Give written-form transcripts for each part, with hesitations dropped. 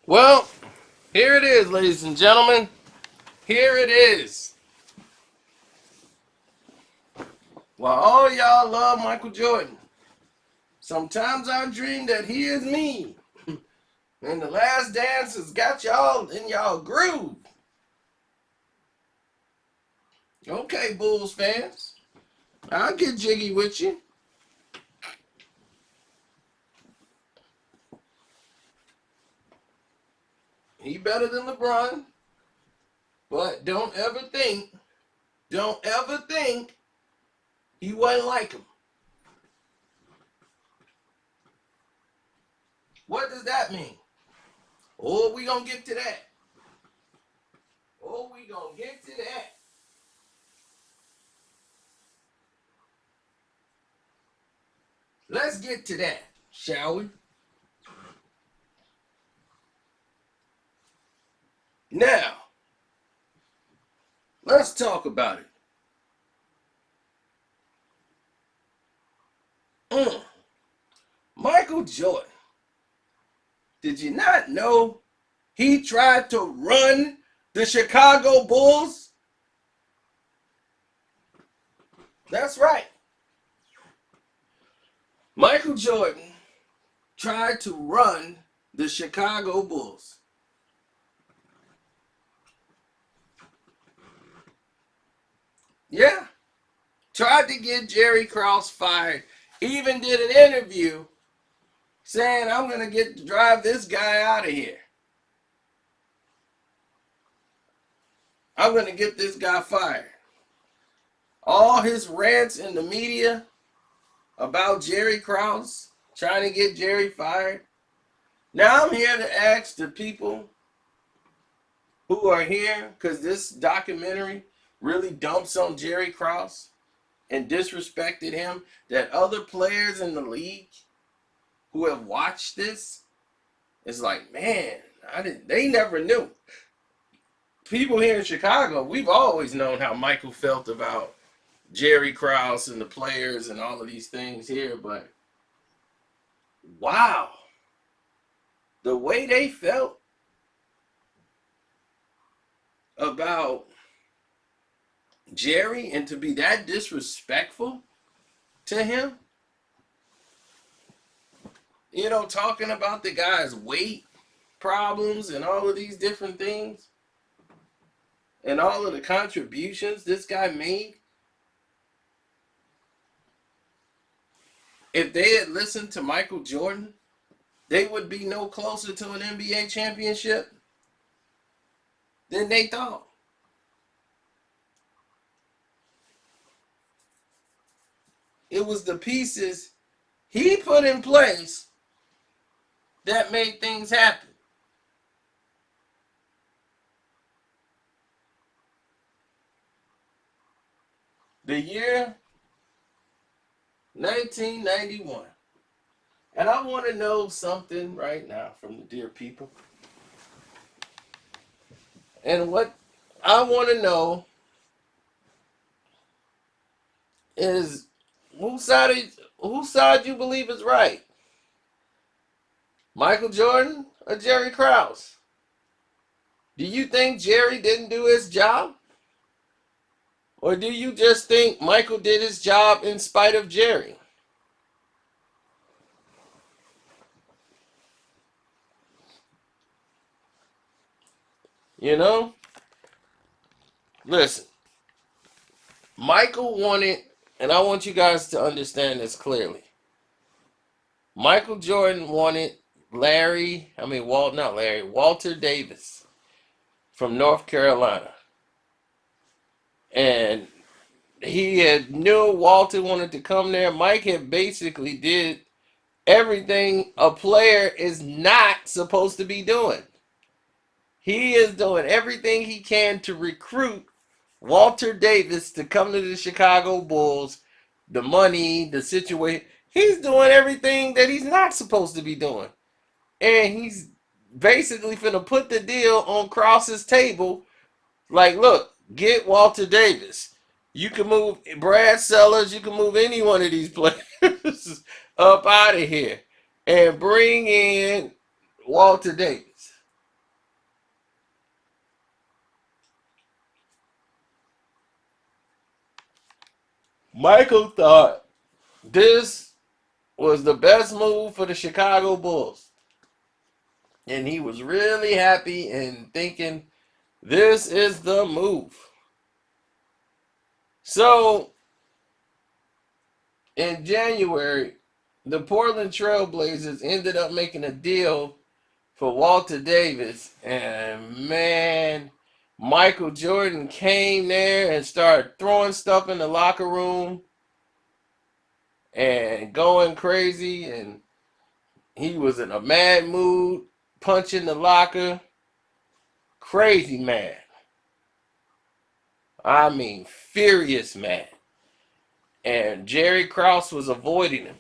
Well, here it is, ladies and gentlemen. Here it is. While all y'all love Michael Jordan, sometimes I dream that he is me. And the last dance has got y'all in y'all groove. Okay, Bulls fans. I'll get jiggy with you. He better than LeBron. But don't ever think he wasn't like him. What does that mean? Oh, we gonna get to that. Oh, we gonna get to that. Let's get to that, shall we? Now, let's talk about it. Mm. Michael Jordan. Did you not know he tried to run the Chicago Bulls? That's right. Michael Jordan tried to run the Chicago Bulls. Yeah. Tried to get Jerry Krause fired. Even did an interview saying, I'm going to get to drive this guy out of here. I'm going to get this guy fired. All his rants in the media about Jerry Krause trying to get Jerry fired. Now I'm here to ask the people who are here, because this documentary really dumps on Jerry Krause and disrespected him, that other players in the league who have watched this is like, man, they never knew. People here in Chicago, we've always known how Michael felt about Jerry Krause and the players and all of these things here, but wow, the way they felt about Jerry and to be that disrespectful to him, talking about the guy's weight problems and all of these different things and all of the contributions this guy made. If they had listened to Michael Jordan, they would be no closer to an NBA championship than they thought. It was the pieces he put in place that made things happen. The year 1991. And I want to know something right now from the dear people. And what I want to know is whose side you believe is right? Michael Jordan or Jerry Krause? Do you think Jerry didn't do his job? Or do you just think Michael did his job in spite of Jerry? You know? Listen, Michael wanted, and I want you guys to understand this clearly. Michael Jordan wanted Walter Davis from North Carolina. And he had knew Walter wanted to come there. Mike had basically did everything a player is not supposed to be doing. He is doing everything he can to recruit Walter Davis to come to the Chicago Bulls. The money, the situation. He's doing everything that he's not supposed to be doing. And he's basically finna put the deal on Krause's table. Like, look, get Walter Davis. You can move Brad Sellers. You can move any one of these players up out of here and bring in Walter Davis. Michael thought this was the best move for the Chicago Bulls. And he was really happy and thinking, this is the move. So, in January, the Portland Trail Blazers ended up making a deal for Walter Davis. And man, Michael Jordan came there and started throwing stuff in the locker room and going crazy. And he was in a mad mood, punching the locker. Crazy mad. I mean, furious mad. And Jerry Krause was avoiding him.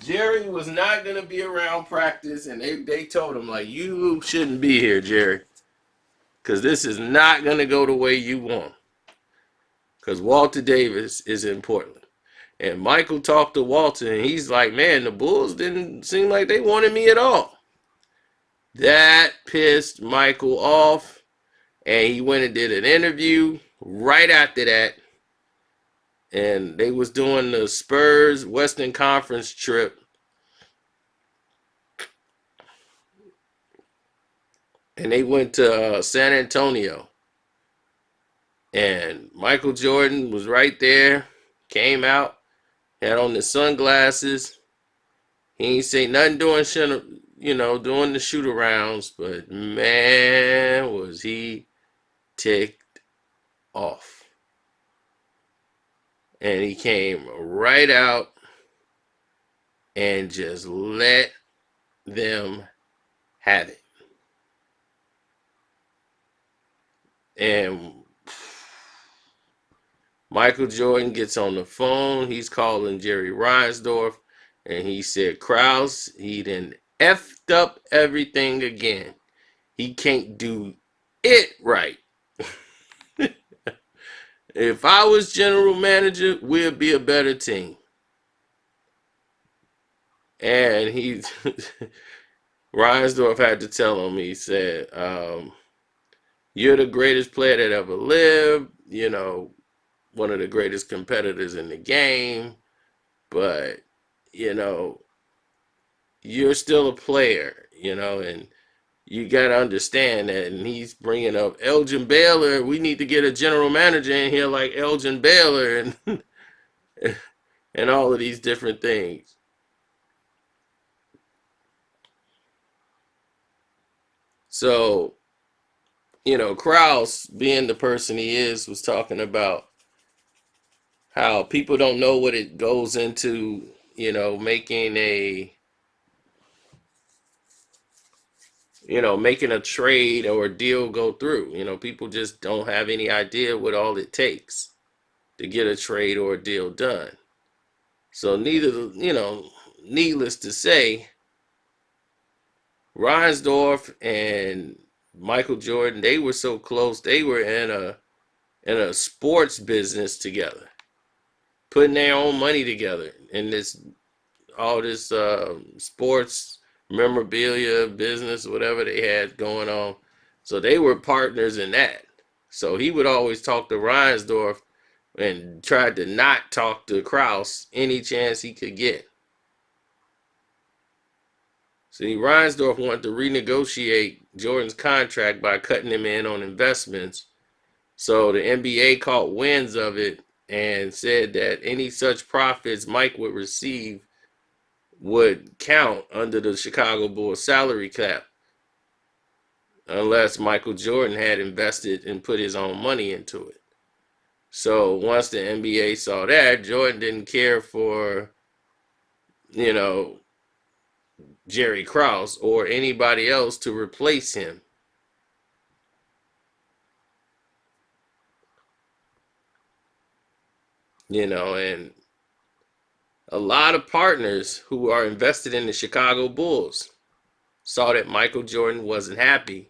Jerry was not going to be around practice, and they told him, like, you shouldn't be here, Jerry, because this is not going to go the way you want. Because Walter Davis is in Portland. And Michael talked to Walter, and he's like, man, the Bulls didn't seem like they wanted me at all. That pissed Michael off, and he went and did an interview right after that. And they was doing the Spurs Western Conference trip. And they went to San Antonio. And Michael Jordan was right there, came out, had on the sunglasses. He ain't say nothing doing doing the shoot arounds, but man, was he ticked off. And he came right out and just let them have it. And Michael Jordan gets on the phone. He's calling Jerry Reinsdorf. And he said, Krause, he done effed up everything again. He can't do it right. If I was general manager, we'd be a better team. And Reinsdorf had to tell him, he said, you're the greatest player that ever lived, one of the greatest competitors in the game, but, you're still a player, and you got to understand that. And he's bringing up Elgin Baylor. We need to get a general manager in here like Elgin Baylor and and all of these different things. So, Krause, being the person he is, was talking about how people don't know what it goes into, making a trade or a deal go through. People just don't have any idea what all it takes to get a trade or a deal done. So needless to say, Reinsdorf and Michael Jordan, they were so close. They were in a sports business together, putting their own money together in all this sports memorabilia business, whatever they had going on. So they were partners in that. So he would always talk to Reinsdorf and tried to not talk to Krause any chance he could get. See, Reinsdorf wanted to renegotiate Jordan's contract by cutting him in on investments. So the NBA caught winds of it and said that any such profits Mike would receive would count under the Chicago Bulls salary cap, unless Michael Jordan had invested and put his own money into it. So once the NBA saw that, Jordan didn't care for, Jerry Krause or anybody else to replace him. And a lot of partners who are invested in the Chicago Bulls saw that Michael Jordan wasn't happy.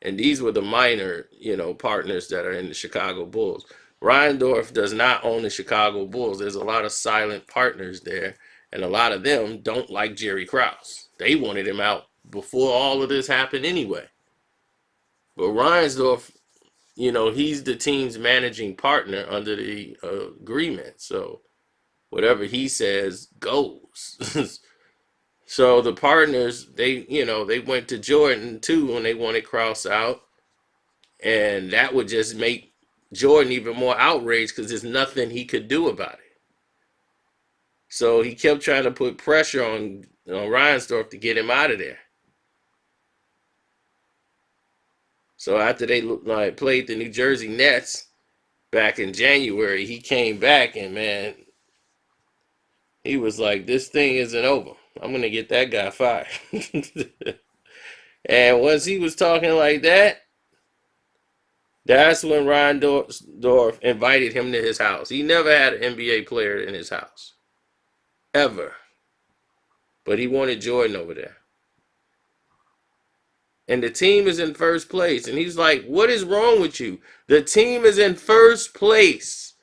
And these were the minor, partners that are in the Chicago Bulls. Reinsdorf does not own the Chicago Bulls. There's a lot of silent partners there. And a lot of them don't like Jerry Krause. They wanted him out before all of this happened anyway. But Reinsdorf he's the team's managing partner under the agreement. So whatever he says goes. So the partners, they went to Jordan too when they wanted Krause out, and that would just make Jordan even more outraged because there's nothing he could do about it. So he kept trying to put pressure on Reinsdorf to get him out of there. So after they played the New Jersey Nets back in January, he came back and man, he was like, "This thing isn't over. I'm gonna get that guy fired." And once he was talking like that, that's when Reinsdorf invited him to his house. He never had an NBA player in his house, ever. But he wanted Jordan over there. And the team is in first place. And he's like, "What is wrong with you? The team is in first place.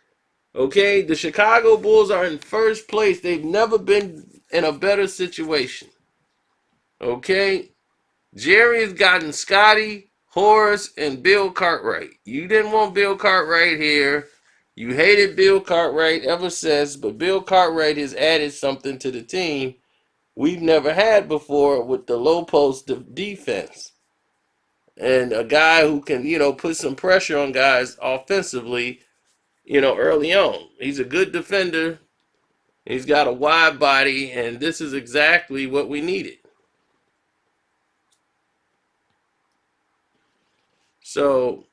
Okay? The Chicago Bulls are in first place. They've never been in a better situation. Okay? Jerry has gotten Scotty, Horace, and Bill Cartwright. You didn't want Bill Cartwright here. You hated Bill Cartwright ever since, but Bill Cartwright has added something to the team we've never had before with the low post defense. And a guy who can, put some pressure on guys offensively, early on. He's a good defender. He's got a wide body, and this is exactly what we needed. So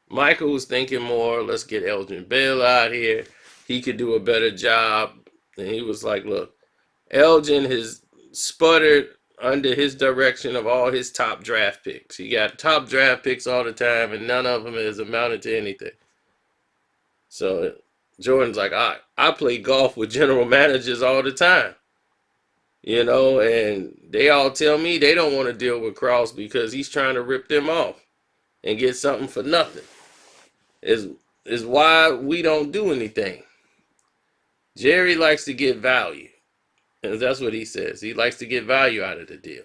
Michael was thinking more, let's get Elgin Bell out here. He could do a better job. And he was like, look, Elgin has sputtered under his direction of all his top draft picks. He got top draft picks all the time, and none of them has amounted to anything. So Jordan's like, I play golf with general managers all the time. And they all tell me they don't want to deal with Krause because he's trying to rip them off and get something for nothing. Is why we don't do anything. Jerry likes to get value. And that's what he says. He likes to get value out of the deal.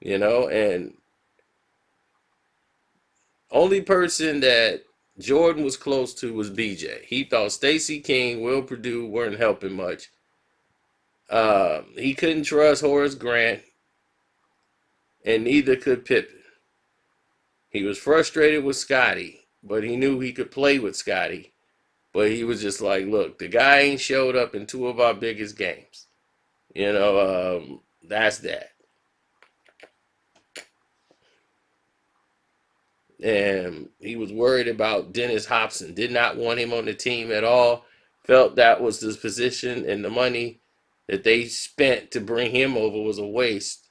And only person that Jordan was close to was BJ. He thought Stacey King, Will Perdue weren't helping much. He couldn't trust Horace Grant, and neither could Pippen. He was frustrated with Scotty, but he knew he could play with Scotty. But he was just like, look, the guy ain't showed up in two of our biggest games. That's that. And he was worried about Dennis Hobson. Did not want him on the team at all. Felt that was his position, and the money that they spent to bring him over was a waste,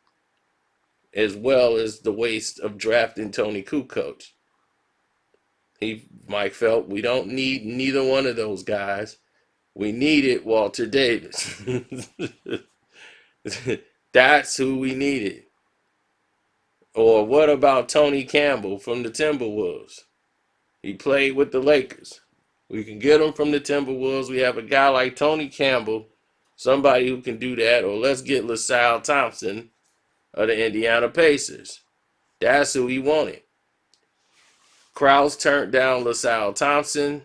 as well as the waste of drafting Tony Kukoc. Mike felt we don't need neither one of those guys. We needed Walter Davis. That's who we needed. Or what about Tony Campbell from the Timberwolves? He played with the Lakers. We can get him from the Timberwolves. We have a guy like Tony Campbell, somebody who can do that. Or let's get LaSalle Thompson of the Indiana Pacers. That's who he wanted. Krause turned down LaSalle Thompson,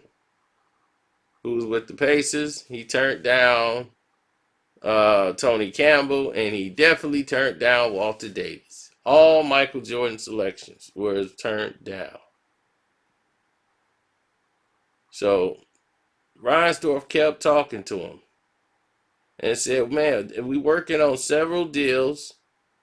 who was with the Pacers. He turned down Tony Campbell, and he definitely turned down Walter Davis. All Michael Jordan selections were turned down. So Reinsdorf kept talking to him and said, man, we working on several deals,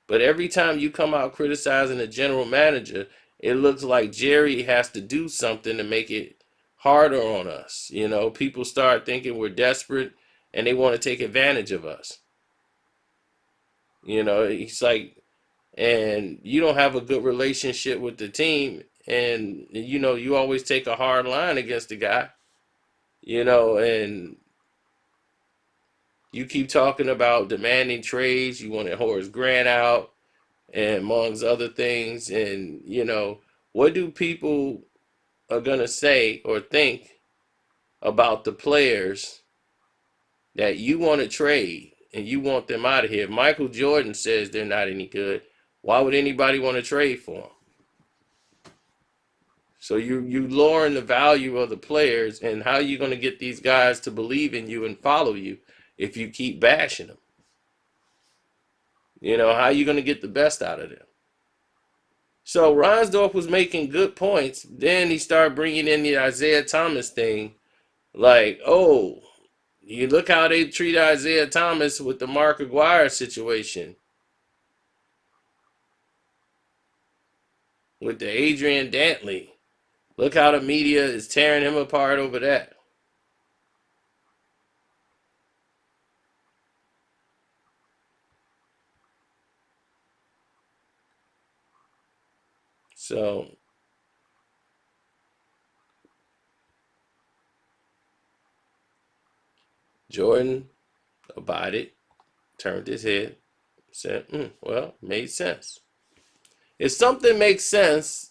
but every time you come out criticizing the general manager, it looks like Jerry has to do something to make it harder on us. People start thinking we're desperate and they want to take advantage of us. He's like, and you don't have a good relationship with the team, and you always take a hard line against the guy, and you keep talking about demanding trades. You wanted Horace Grant out, and amongst other things, and what do people are gonna say or think about the players that you want to trade and you want them out of here. If Michael Jordan says they're not any good, why would anybody want to trade for them? So you lowering the value of the players, and how are you going to get these guys to believe in you and follow you if you keep bashing them? You know, how are you going to get the best out of them? So Reinsdorf was making good points. Then he started bringing in the Isaiah Thomas thing. Like, oh, you look how they treat Isaiah Thomas with the Mark Aguirre situation, with the Adrian Dantley. Look how the media is tearing him apart over that. So Jordan abided, turned his head, said, well, made sense. If something makes sense,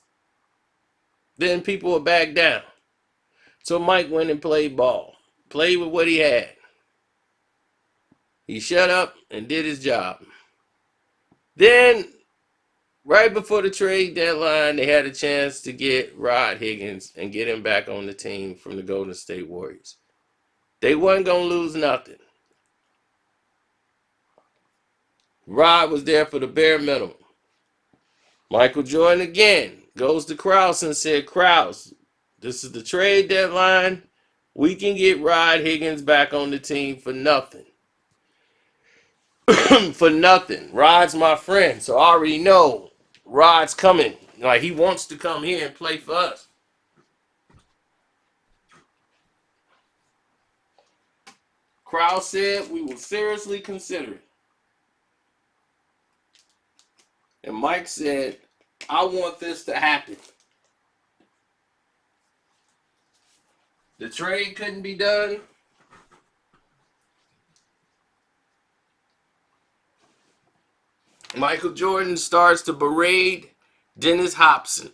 then people will back down. So Mike went and played ball, played with what he had. He shut up and did his job. Then, right before the trade deadline, they had a chance to get Rod Higgins and get him back on the team from the Golden State Warriors. They wasn't going to lose nothing. Rod was there for the bare minimum. Michael Jordan again goes to Krause and said, Krause, this is the trade deadline. We can get Rod Higgins back on the team for nothing. For nothing. Rod's my friend, so I already know Rod's coming. Like, he wants to come here and play for us. Krause said we will seriously consider it. And Mike said, I want this to happen. The trade couldn't be done. Michael Jordan starts to berate Dennis Hobson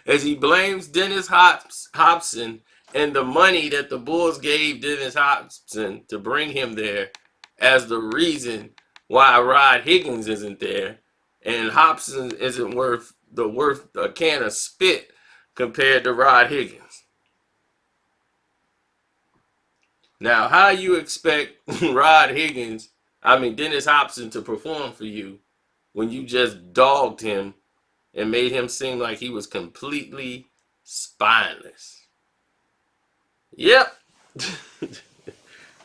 as he blames Dennis Hobson and the money that the Bulls gave Dennis Hobson to bring him there as the reason why Rod Higgins isn't there, and Hobson isn't worth a can of spit compared to Rod Higgins. Now, how you expect Dennis Hobson to perform for you when you just dogged him and made him seem like he was completely spineless? Yep.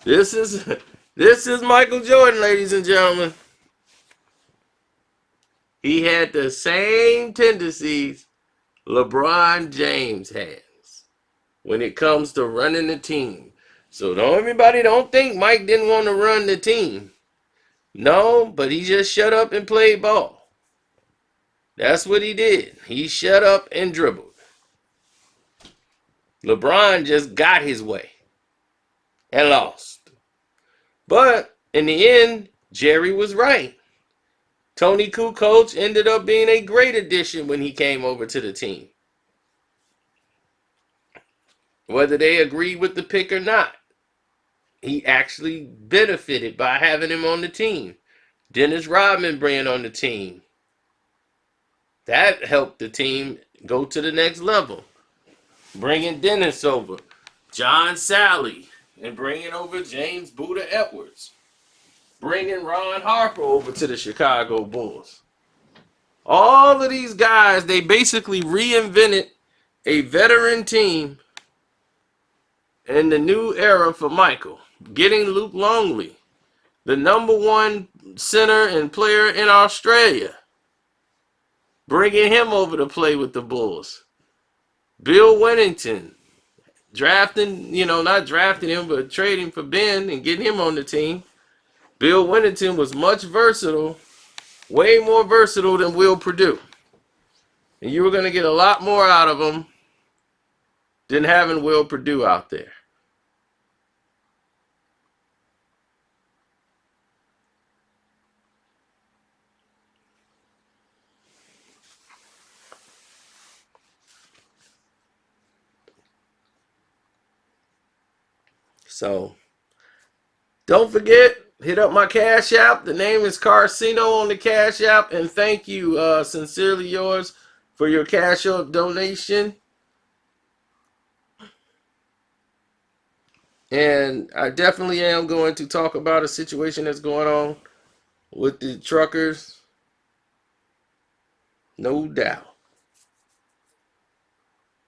This is Michael Jordan, ladies and gentlemen. He had the same tendencies LeBron James has when it comes to running the team. So everybody don't think Mike didn't want to run the team. No, but he just shut up and played ball. That's what he did. He shut up and dribbled. LeBron just got his way and lost. But in the end, Jerry was right. Tony Kukoc ended up being a great addition when he came over to the team. Whether they agreed with the pick or not, he actually benefited by having him on the team. Dennis Rodman bringing on the team. That helped the team go to the next level. Bringing Dennis over, John Sally, and bringing over James Buddha Edwards. Bringing Ron Harper over to the Chicago Bulls. All of these guys, they basically reinvented a veteran team in the new era for Michael. Getting Luke Longley, the #1 center and player in Australia. Bringing him over to play with the Bulls. Bill Wennington, not drafting him, but trading for Ben and getting him on the team. Bill Wennington was much versatile, way more versatile than Will Perdue. And you were going to get a lot more out of him than having Will Perdue out there. So Don't forget, hit up my Cash App. The name is Carcino on the Cash App. And thank you, sincerely yours, for your Cash App donation. And I definitely am going to talk about a situation that's going on with the truckers. No doubt.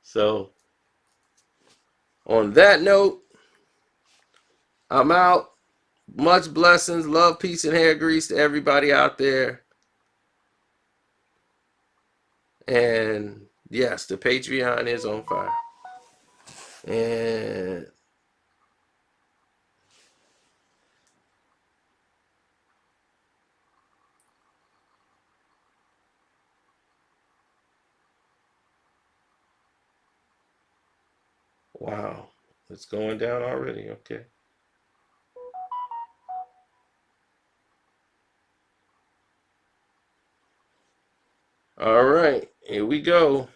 So, on that note, I'm out. Much blessings, love, peace, and hair grease to everybody out there. And yes, the Patreon is on fire. And wow, it's going down already. Okay. All right, here we go.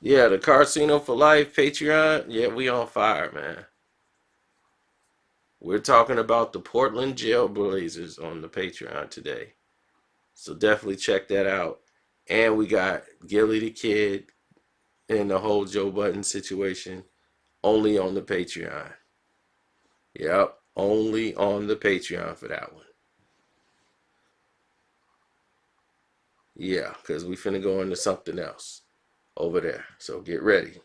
Yeah, the Casino for Life Patreon. Yeah, we on fire, man. We're talking about the Portland Jailblazers on the Patreon today. So definitely check that out. And we got Gilly the Kid and the whole Joe Budden situation only on the Patreon. Yep, only on the Patreon for that one. Yeah, because we finna go into something else over there. So get ready.